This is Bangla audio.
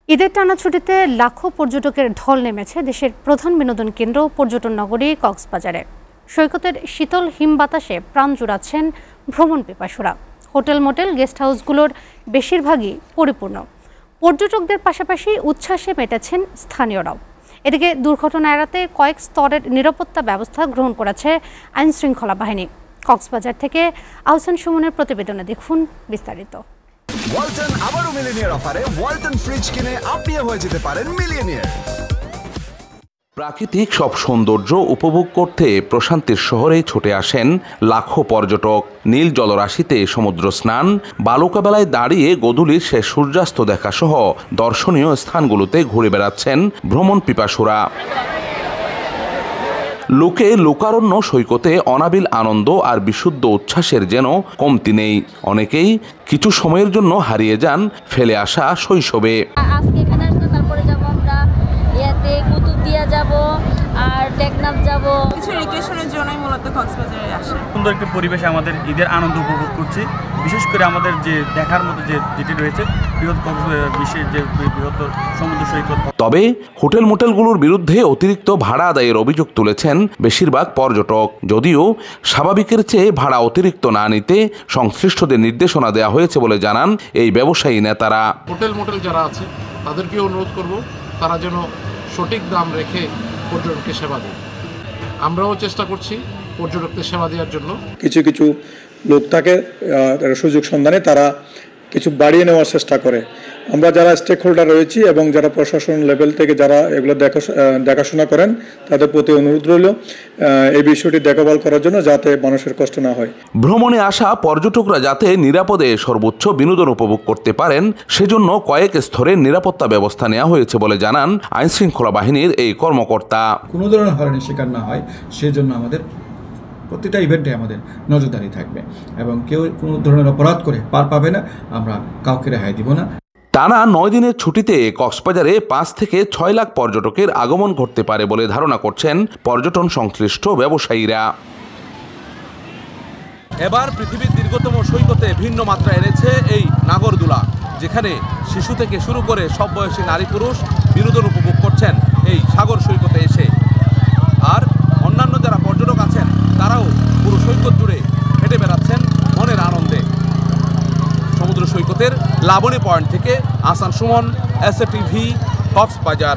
ঈদের টানা ছুটিতে লাখো পর্যটকের ঢল নেমেছে দেশের প্রধান বিনোদন কেন্দ্র পর্যটন নগরী কক্সবাজারে। সৈকতের শীতল হিম বাতাসে প্রাণ জুড়াচ্ছেন ভ্রমণ পিপাসুরা। হোটেল মোটেল গেস্ট হাউসগুলোর বেশিরভাগই পরিপূর্ণ। পর্যটকদের পাশাপাশি উচ্ছ্বাসে মেতেছেন স্থানীয়রাও। এদিকে দুর্ঘটনা এড়াতে কয়েক স্তরের নিরাপত্তা ব্যবস্থা গ্রহণ করেছে আইনশৃঙ্খলা বাহিনী। কক্সবাজার থেকে আহসান সুমনের প্রতিবেদনে দেখুন বিস্তারিত। ওয়ালটন আবারও মিলিনিয়ার অফারে ওয়ালটন ফ্রিজ কিনে আপনিও হয়ে যেতে পারেন মিলিয়নিয়ার। প্রাকৃতিক সব সৌন্দর্য উপভোগ করতে প্রশান্তির শহরে ছুটে আসেন লাখো পর্যটক। নীল জলরাশিতে সমুদ্র স্নান, বালুকাবেলায় দাঁড়িয়ে গোধূলির শেষ সূর্যাস্ত দেখা সহ দর্শনীয় স্থানগুলোতে ঘুরে বেড়াচ্ছেন ভ্রমণ পিপাসুরা। লোকে লোকারণ্য সৈকতে অনাবিল আনন্দ আর বিশুদ্ধ উচ্ছ্বাসের যেন কমতি নেই। অনেকেই কিছু সময়ের জন্য হারিয়ে যান ফেলে আসা শৈশবে। আজকে এখানে আসলে তারপরে যাব আমরা ইয়াতে কুতুবদিয়া যাব আর টেকনাফ যাব। কিছু রিক্রিয়েশনের জন্যই মূলত কক্সবাজারে আসে। সুন্দর একটা পরিবেশে আমাদের ঈদের আনন্দ উপভোগ করছি। বিশেষ করে আমাদের যে দেখার মতো যেটি রয়েছে বিশ্বের যে বৃহত্তর সমুদ্র সৈকত। তবে হোটেল মোটেলগুলোর বিরুদ্ধে অতিরিক্ত ভাড়া আদায়ের অভিযোগ তুলেছেন বেশিরভাগ পর্যটক। যদিও স্বাভাবিকের চেয়ে ভাড়া অতিরিক্ত না নিতে সংশ্লিষ্টদের নির্দেশনা দেওয়া হয়েছে বলে জানান এই ব্যবসায়ী নেতারা। হোটেল মোটেল যারা আছে তাদেরকে অনুরোধ করব তারা যেন সঠিক দাম রেখে পর্যটককে সেবা দেয়। আমরাও চেষ্টা করছি পর্যটকদের সেবা দেওয়ার জন্য। কিছু কিছু লোক থাকে সুযোগ সন্ধানে তারা কিছু বাড়িয়ে নেওয়ার চেষ্টা করে। আমরা যারা স্টেক হোল্ডার রয়েছি এবং যারা প্রশাসন লেভেল থেকে যারা এগুলো দেখাশোনা করেন তাদের প্রতি অনুরোধ রইল এই বিষয়টি দেখভাল করার জন্য যাতে মানুষের কষ্ট না হয়। ভ্রমণে আসা পর্যটকরা যাতে নিরাপদে সর্বোচ্চ বিনোদন উপভোগ করতে পারেন সেজন্য কয়েক স্তরে নিরাপত্তা ব্যবস্থা নেওয়া হয়েছে বলে জানান আইনশৃঙ্খলা বাহিনীর এই কর্মকর্তা। কোনো ধরনের হয়রানির শিকার না হয় সেজন্য আমাদের প্রতিটা ইভেন্টে আমাদের নজরদারি থাকবে এবং কেউ কোনো ধরনের অপরাধ করে পার পাবে না, আমরা কাউকে রেহাই দিব না। টানা 9 দিনের ছুটিতে কক্সবাজারে 5 থেকে 6 লাখ পর্যটকের আগমন ঘটতে পারে বলে ধারণা করছেন পর্যটন সংশ্লিষ্ট ব্যবসায়ীরা। এবার পৃথিবীর দীর্ঘতম সৈকতে ভিন্ন মাত্রা এনেছে এই নাগরদোলা, যেখানে শিশু থেকে শুরু করে সব বয়সী নারী পুরুষ বিনোদন উপভোগ করছেন এই সাগর সৈকতে এসে। আর অন্যান্য যারা পর্যটক আছেন তারাও পুরো সৈকত জুড়ে হেঁটে বেড়াচ্ছেন মনের আনন্দে। সমুদ্র সৈকতের লাবণী পয়েন্ট থেকে আহসান সুমন, এসএ টিভি, কক্সবাজার।